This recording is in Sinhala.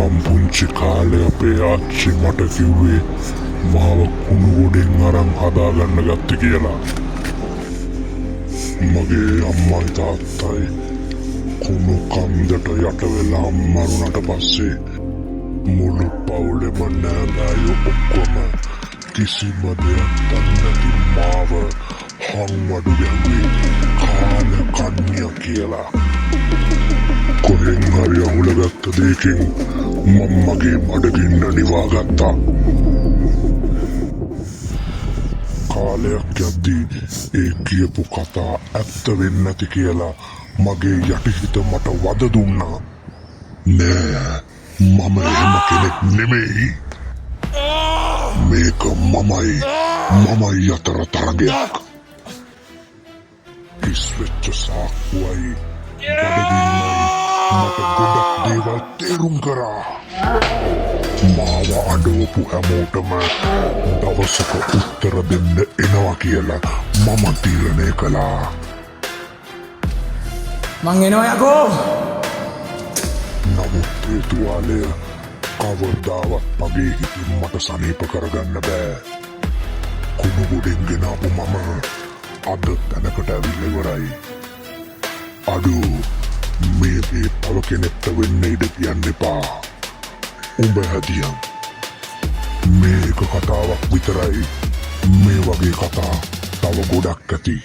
මම් පුංචි කාලේ අපේ ආච්චි මට කිව්වේ මාව කුණු ගොඩෙන් අරන් හදාගන්න ගත්තේ කියලා. මගේ අම්මයි තාත්තයි කුණු කන්දට යට වෙලා මරුණට පස්සේ මුළු පවුලෙම නෑදෑයෝ ඔක්කොම කිසිම දෙයක් දන්නේ නැති මාව හංවඩු ගැහුවේ කාල කන්‍යා කියලා. කොහෙන් හරි අහුලගත්ත දෙයකින් මම මගේ බඩගින්න නිවාගත්තා. කාලයක් යද්දී ඒ කියපු කතා ඇත්ත වෙන්නේ නැති කියලා මගේ යටිහිත මට වද දුන්නා. නෑ, මම එහෙම කෙනෙක් නෙමෙයි. මේක මමයි අතර තරගයක්. කිස්වෙච්ච සාක්කුවයි බඩගින්නයි මට ගොඩක් දේවල් තේරුම් කරා. මාව අඩවපු හැමෝටම දවසක උත්තර දෙන්න එනවා කියලා මම තීරණය කළා. මං එනවා යකෝ. නමුත් ඒ තුවාලය කවදාවත් මගේ හිතින් මට සනීප කරගන්න බෑ. කුණු ගොඩෙන් ගෙනාපු මම අද තැනකට ඇවිල්ලා ඉවරයි. අඩෝ, මේ තව කෙනෙක්ට වෙන්න ඉඩ තියන්න එපා. උඹ හැදියන්. මේක කතාවක් විතරයි. මේ වගේ කතා තව ගොඩක් ඇති.